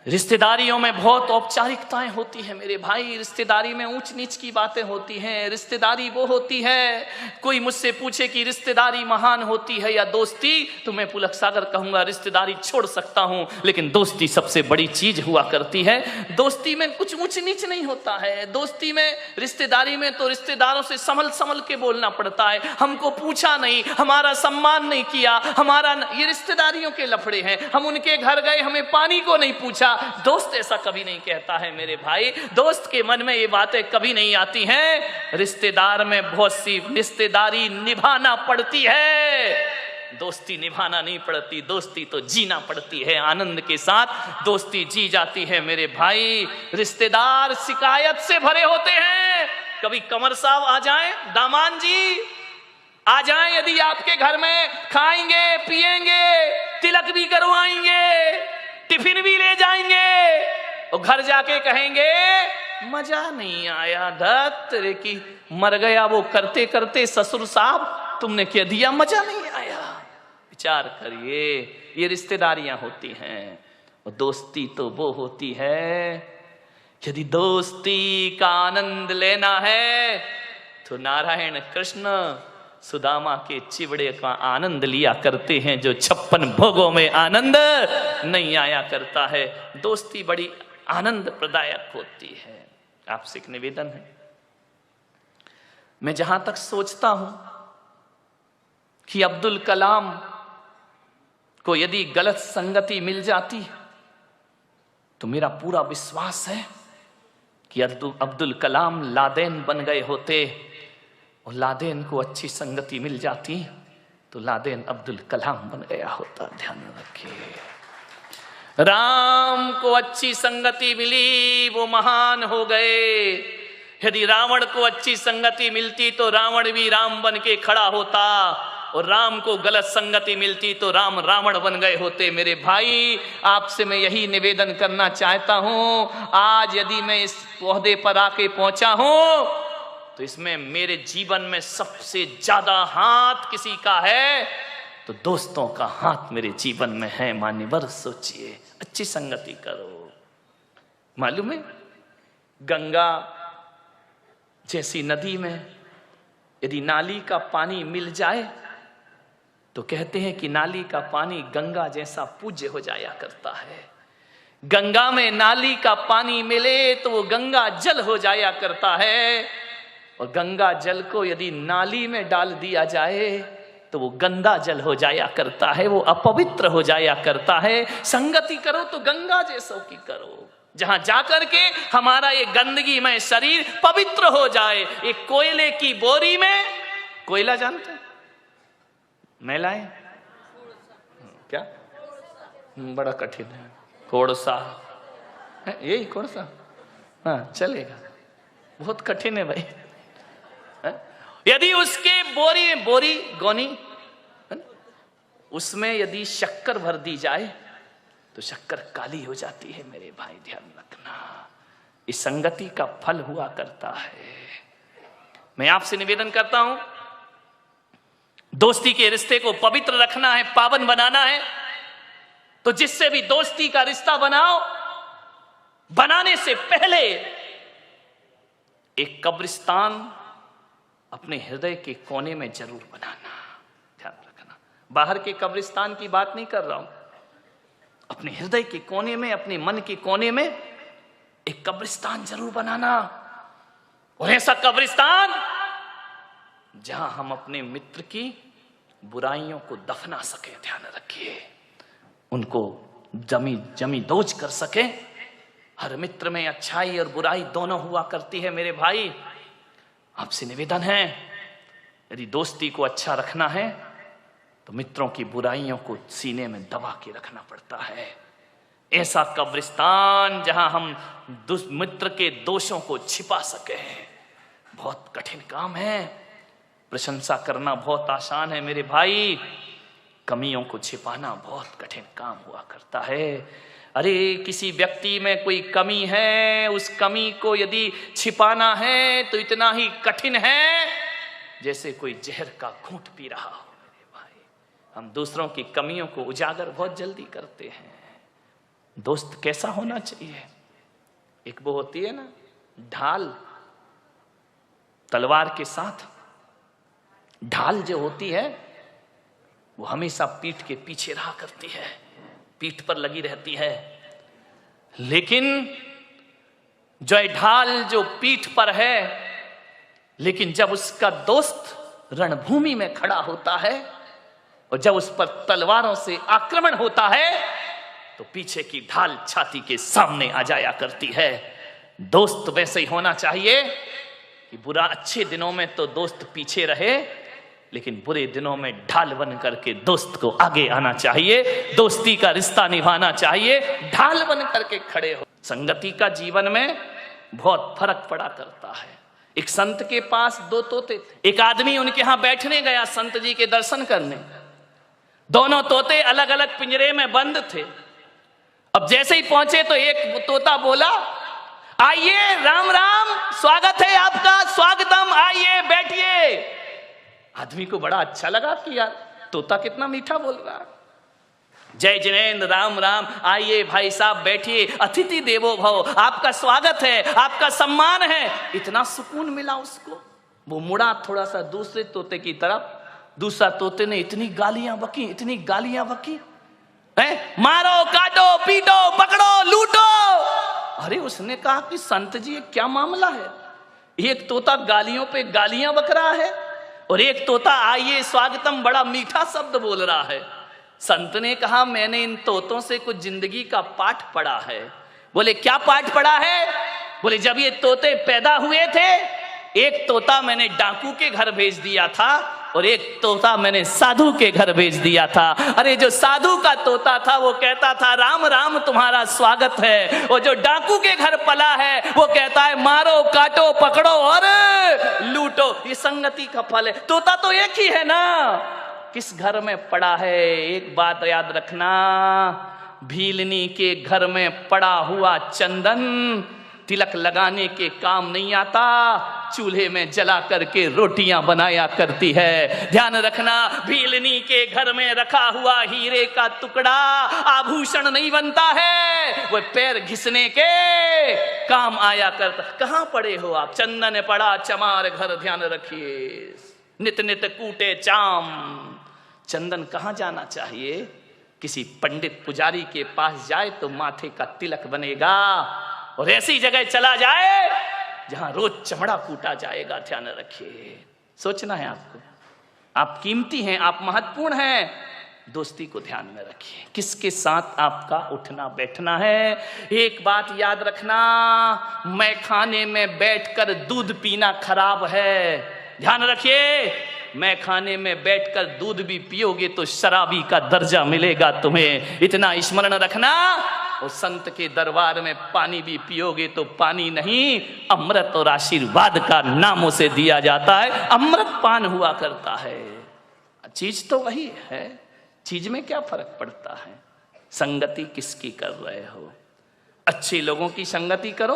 रिश्तेदारियों में बहुत औपचारिकताएं होती हैं मेरे भाई। रिश्तेदारी में ऊंच नीच की बातें होती हैं। रिश्तेदारी वो होती है, कोई मुझसे पूछे कि रिश्तेदारी महान होती है या दोस्ती, तो मैं पुलक सागर कहूंगा रिश्तेदारी छोड़ सकता हूं, लेकिन दोस्ती सबसे बड़ी चीज हुआ करती है। दोस्ती में कुछ ऊंच नीच नहीं होता है। दोस्ती में, रिश्तेदारी में तो रिश्तेदारों से संभल संभल के बोलना पड़ता है। हमको पूछा नहीं, हमारा सम्मान नहीं किया, हमारा, ये रिश्तेदारियों के लफड़े हैं। हम उनके घर गए, हमें पानी को नहीं पूछा। दोस्त ऐसा कभी नहीं कहता है मेरे भाई। दोस्त के मन में ये बातें कभी नहीं आती हैं। रिश्तेदार में बहुत सी रिश्तेदारी निभाना पड़ती है, दोस्ती निभाना नहीं पड़ती। दोस्ती तो जीना पड़ती है, आनंद के साथ दोस्ती जी जाती है मेरे भाई। रिश्तेदार शिकायत से भरे होते हैं। कभी कमर साहब आ जाएं, दामान जी आ जाएं, यदि आपके घर में खाएंगे पिएंगे, तिलक भी करवाएंगे, टिफिन भी ले जाएंगे, और घर जाके कहेंगे मजा नहीं आया, धत रे की मर गया वो करते करते ससुर साहब, तुमने क्या दिया, मजा नहीं आया। विचार करिए, ये रिश्तेदारियां होती हैं। और दोस्ती तो वो होती है, यदि दोस्ती का आनंद लेना है तो नारायण कृष्ण सुदामा के चिवड़े का आनंद लिया करते हैं, जो 56 भोगों में आनंद नहीं आया करता है। दोस्ती बड़ी आनंद प्रदायक होती है। आपसे एक निवेदन है, मैं जहां तक सोचता हूं कि अब्दुल कलाम को यदि गलत संगति मिल जाती तो मेरा पूरा विश्वास है कि अब्दुल कलाम लादेन बन गए होते, और लादेन को अच्छी संगति मिल जाती तो लादेन अब्दुल कलाम बन गया होता। ध्यान रखिए, राम को अच्छी संगति मिली, वो महान हो गए। यदि रावण को अच्छी संगति मिलती तो रावण भी राम बन के खड़ा होता, और राम को गलत संगति मिलती तो राम रावण बन गए होते। मेरे भाई, आपसे मैं यही निवेदन करना चाहता हूं। आज यदि मैं इस ओहदे पर आके पहुंचा हूं तो इसमें मेरे जीवन में सबसे ज्यादा हाथ किसी का है तो दोस्तों का हाथ मेरे जीवन में है। मान्यवर सोचिए, अच्छी संगति करो। मालूम है, गंगा जैसी नदी में यदि नाली का पानी मिल जाए तो कहते हैं कि नाली का पानी गंगा जैसा पूज्य हो जाया करता है। गंगा में नाली का पानी मिले तो वो गंगा जल हो जाया करता है, और गंगा जल को यदि नाली में डाल दिया जाए तो वो गंदा जल हो जाया करता है, वो अपवित्र हो जाया करता है। संगति करो तो गंगा जैसों की करो, जहां जाकर के हमारा ये गंदगी में शरीर पवित्र हो जाए। एक कोयले की बोरी में, कोयला जानते हैं, महिलाएं क्या, बड़ा कठिन है, कोड़सा है, यही कोड़सा, हाँ चलेगा, बहुत कठिन है भाई। यदि उसके बोरी गोनी उसमें यदि शक्कर भर दी जाए तो शक्कर काली हो जाती है। मेरे भाई ध्यान रखना, इस संगति का फल हुआ करता है। मैं आपसे निवेदन करता हूं, दोस्ती के रिश्ते को पवित्र रखना है, पावन बनाना है, तो जिससे भी दोस्ती का रिश्ता बनाओ, बनाने से पहले एक कब्रिस्तान अपने हृदय के कोने में जरूर बनाना। ध्यान रखना, बाहर के कब्रिस्तान की बात नहीं कर रहा हूं, अपने हृदय के कोने में, अपने मन के कोने में एक कब्रिस्तान जरूर बनाना। और ऐसा कब्रिस्तान जहां हम अपने मित्र की बुराइयों को दफना सके। ध्यान रखिए, उनको जमी दोज कर सके। हर मित्र में अच्छाई और बुराई दोनों हुआ करती है। मेरे भाई, आपसे निवेदन है, यदि दोस्ती को अच्छा रखना है तो मित्रों की बुराइयों को सीने में दबा के रखना पड़ता है। ऐसा कब्रिस्तान जहां हम मित्र के दोषों को छिपा सके, बहुत कठिन काम है। प्रशंसा करना बहुत आसान है मेरे भाई, कमियों को छिपाना बहुत कठिन काम हुआ करता है। अरे किसी व्यक्ति में कोई कमी है, उस कमी को यदि छिपाना है तो इतना ही कठिन है जैसे कोई जहर का घूंट पी रहा हो। मेरे भाई, हम दूसरों की कमियों को उजागर बहुत जल्दी करते हैं। दोस्त कैसा होना चाहिए? एक वो होती है ना ढाल, तलवार के साथ। ढाल जो होती है वो हमेशा पीठ के पीछे रहा करती है, पीठ पर लगी रहती है। लेकिन जो ढाल जो पीठ पर है, लेकिन जब उसका दोस्त रणभूमि में खड़ा होता है और जब उस पर तलवारों से आक्रमण होता है तो पीछे की ढाल छाती के सामने आ जाया करती है। दोस्त वैसे ही होना चाहिए कि बुरा अच्छे दिनों में तो दोस्त पीछे रहे, लेकिन बुरे दिनों में ढाल बन करके दोस्त को आगे आना चाहिए, दोस्ती का रिश्ता निभाना चाहिए, ढाल बन करके खड़े हो। संगति का जीवन में बहुत फर्क पड़ा करता है। एक संत के पास 2 तोते थे। एक आदमी उनके यहां बैठने गया संत जी के दर्शन करने। दोनों तोते अलग अलग पिंजरे में बंद थे। अब जैसे ही पहुंचे तो एक तोता बोला, आइए राम राम, स्वागत है आपका, स्वागतम, आइए बैठिए। आदमी को बड़ा अच्छा लगा कि यार तोता कितना मीठा बोल रहा है। जय जिनेन्द्र, राम राम, आइए भाई साहब बैठिए, अतिथि देवो भव, आपका स्वागत है, आपका सम्मान है। इतना सुकून मिला उसको। वो मुड़ा थोड़ा सा दूसरे तोते की तरफ, दूसरा तोते ने इतनी गालियां बकी, इतनी गालियां बकी, मारो, काटो, पीटो, पकड़ो, लूटो। अरे उसने कहा कि संत जी क्या मामला है? एक तोता गालियों पे गालियां बक रहा है और एक तोता आइए स्वागतम बड़ा मीठा शब्द बोल रहा है। संत ने कहा, मैंने इन तोतों से कुछ जिंदगी का पाठ पढ़ा है। बोले क्या पाठ पढ़ा है? बोले जब ये तोते पैदा हुए थे, एक तोता मैंने डाकू के घर भेज दिया था और एक तोता मैंने साधु के घर भेज दिया था। अरे जो साधु का तोता था वो कहता था राम राम तुम्हारा स्वागत है, और जो डाकू के घर पला है वो कहता है मारो, काटो, पकड़ो और लूटो। ये संगति का फल है। तोता तो एक ही है ना, किस घर में पड़ा है? एक बात याद रखना, भीलनी के घर में पड़ा हुआ चंदन तिलक लगाने के काम नहीं आता, चूल्हे में जला करके रोटियां बनाया करती है। ध्यान रखना, भीलनी के घर में रखा हुआ हीरे का टुकड़ा आभूषण नहीं बनता है, वो पैर घिसने के काम आया करता। कहां पड़े हो आप? चंदन पड़ा चमार घर, ध्यान रखिए, नित नित कूटे चाम। चंदन कहां जाना चाहिए? किसी पंडित पुजारी के पास जाए तो माथे का तिलक बनेगा, और ऐसी जगह चला जाए जहां रोज चमड़ा कूटा जाएगा। ध्यान रखिए, सोचना है आपको, आप कीमती हैं, आप महत्वपूर्ण हैं। दोस्ती को ध्यान में रखिए, किसके साथ आपका उठना बैठना है। एक बात याद रखना, मैं खाने में बैठकर दूध पीना खराब है। ध्यान रखिए, मैं खाने में बैठकर दूध भी पियोगे तो शराबी का दर्जा मिलेगा तुम्हें, इतना स्मरण रखना। और संत के दरबार में पानी भी पियोगे तो पानी नहीं, अमृत और आशीर्वाद का नाम उसे दिया जाता है, अमृत पान हुआ करता है। चीज तो वही है, चीज में क्या फर्क पड़ता है? संगति किसकी कर रहे हो? अच्छे लोगों की संगति करो,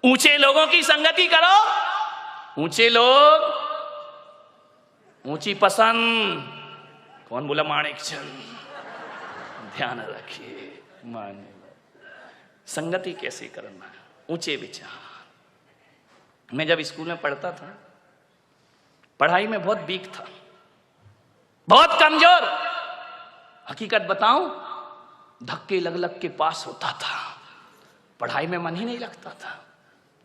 ऊंचे लोगों की संगति करो। ऊंचे लोग, ऊंची पसंद। कौन बोला? माणिक चंद। ध्यान रखिए, मान संगति कैसे करना है, ऊंचे विचार। मैं जब स्कूल में पढ़ता था, पढ़ाई में बहुत वीक था, बहुत कमजोर। हकीकत बताऊं, धक्के लग लग के पास होता था, पढ़ाई में मन ही नहीं लगता था।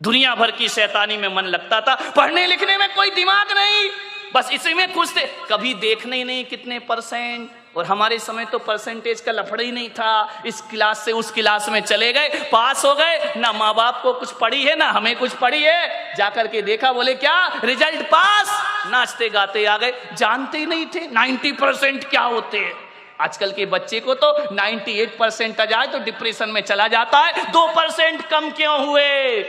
दुनिया भर की शैतानी में मन लगता था, पढ़ने लिखने में कोई दिमाग नहीं, बस इसी में खुश थे। कभी देखने ही नहीं कितने परसेंट, और हमारे समय तो परसेंटेज का लफड़ा ही नहीं था। इस क्लास से उस क्लास में चले गए, पास हो गए, ना माँ बाप को कुछ पड़ी है ना हमें कुछ पड़ी है। जाकर के देखा, बोले क्या रिजल्ट पास, नाचते गाते आ गए। जानते ही नहीं थे 90% क्या होते हैं। आजकल के बच्चे को तो 98% आ जाए तो डिप्रेशन में चला जाता है, 2% कम क्यों हुए।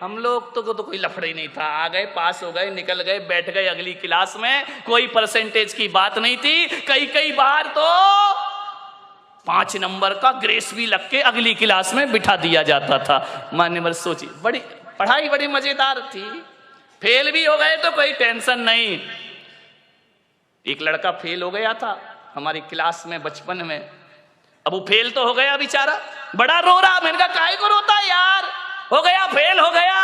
हम लोग तो कोई लफड़ा ही नहीं था, आ गए, पास हो गए, निकल गए, बैठ गए अगली क्लास में, कोई परसेंटेज की बात नहीं थी। कई बार तो 5 नंबर का ग्रेस भी लग के अगली क्लास में बिठा दिया जाता था। मान्यवर सोचिए, बड़ी पढ़ाई बड़ी मजेदार थी। फेल भी हो गए तो कोई टेंशन नहीं। एक लड़का फेल हो गया था हमारी क्लास में बचपन में। अब वो फेल तो हो गया बेचारा, बड़ा रो रहा। मैंने कहा काहे को रोता है यार, हो गया, फेल हो गया।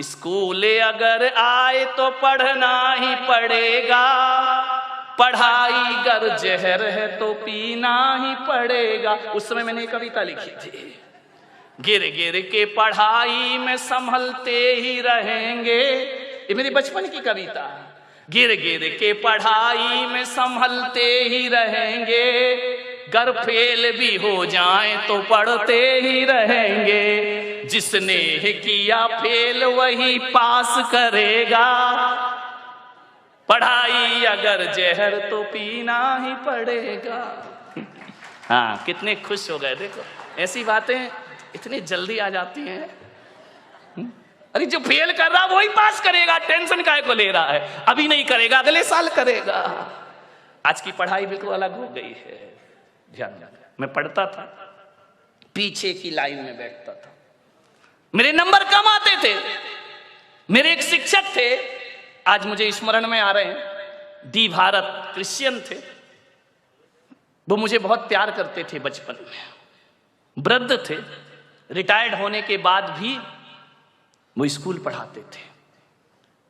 स्कूल अगर आए तो पढ़ना ही पड़ेगा, पढ़ाई गर जहर है तो पीना ही पड़ेगा। उस समय मैंने एक कविता लिखी थी, गिर गिर के पढ़ाई में संभलते ही रहेंगे। ये मेरी बचपन की कविता। गिर गिर के पढ़ाई में संभलते ही रहेंगे, गर फेल भी हो जाए तो पढ़ते ही रहेंगे। जिसने किया फेल वही पास करेगा, पढ़ाई अगर जहर तो पीना ही पड़ेगा। हाँ, कितने खुश हो गए। देखो ऐसी बातें इतनी जल्दी आ जाती हैं। अरे जो फेल कर रहा वही पास करेगा, टेंशन काहे को ले रहा है, अभी नहीं करेगा अगले साल करेगा। आज की पढ़ाई बिल्कुल अलग हो गई है। ध्यान रखना, मैं पढ़ता था, पीछे की लाइन में बैठता था, मेरे नंबर कम आते थे। मेरे एक शिक्षक थे, आज मुझे स्मरण में आ रहे हैं, डी भारत, क्रिश्चियन थे। वो मुझे बहुत प्यार करते थे बचपन में। वृद्ध थे, रिटायर्ड होने के बाद भी वो स्कूल पढ़ाते थे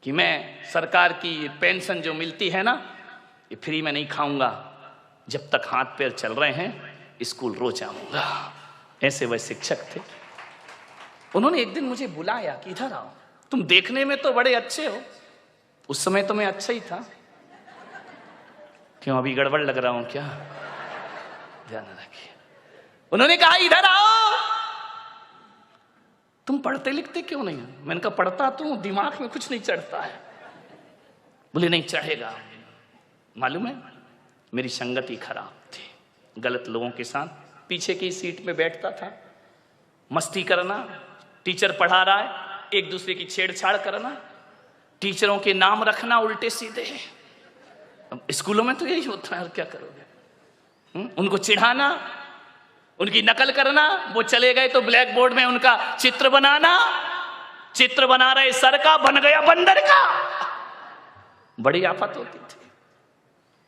कि मैं सरकार की पेंशन जो मिलती है ना, ये फ्री में नहीं खाऊंगा, जब तक हाथ पैर चल रहे हैं स्कूल रोज आऊंगा। ऐसे वह शिक्षक थे। उन्होंने एक दिन मुझे बुलाया कि इधर आओ, तुम देखने में तो बड़े अच्छे हो। उस समय तो मैं अच्छा ही था, क्यों अभी गड़बड़ लग रहा हूं क्या? ध्यान रखिए। उन्होंने कहा इधर आओ, तुम पढ़ते लिखते क्यों नहीं? मैंने कहा पढ़ता तो दिमाग में कुछ नहीं चढ़ता है। बोले नहीं चढ़ेगा। मालूम है, मेरी संगति खराब थी, गलत लोगों के साथ पीछे की सीट पे बैठता था, मस्ती करना, टीचर पढ़ा रहा है एक दूसरे की छेड़छाड़ करना, टीचरों के नाम रखना उल्टे सीधे। अब स्कूलों में तो यही होता है, और क्या करोगे? उनको चिढ़ाना, उनकी नकल करना, वो चले गए तो ब्लैक बोर्ड में उनका चित्र बनाना, चित्र बना रहे सर का, बन गया बंदर का। बड़ी आफत होती थी।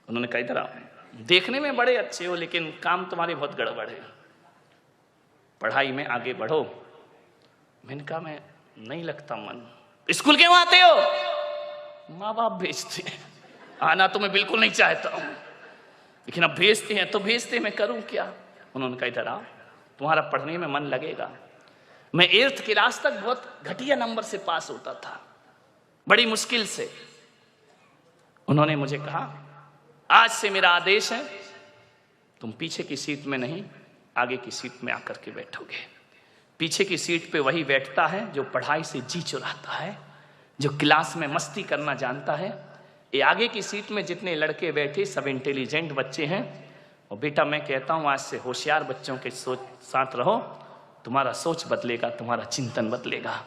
उन्होंने कहा इधर आओ, देखने में बड़े अच्छे हो लेकिन काम तुम्हारी बहुत गड़बड़ है, पढ़ाई में आगे बढ़ो। मैंने कहा मैं नहीं लगता मन। स्कूल क्यों आते हो? माँ बाप भेजते हैं, आना तो मैं बिल्कुल नहीं चाहता हूं, लेकिन अब भेजते हैं तो भेजते, मैं करूं क्या? उन्होंने कहा इधर आओ, तुम्हारा पढ़ने में मन लगेगा। मैं 8th क्लास तक बहुत घटिया नंबर से पास होता था, बड़ी मुश्किल से। उन्होंने मुझे कहा आज से मेरा आदेश है, तुम पीछे की सीट में नहीं आगे की सीट में आकर के बैठोगे। पीछे की सीट पे वही बैठता है जो पढ़ाई से जी चुराता है, जो क्लास में मस्ती करना जानता है। ये आगे की सीट में जितने लड़के बैठे सब इंटेलिजेंट बच्चे हैं। और बेटा मैं कहता हूं आज से होशियार बच्चों के साथ रहो, तुम्हारा सोच बदलेगा, तुम्हारा चिंतन बदलेगा।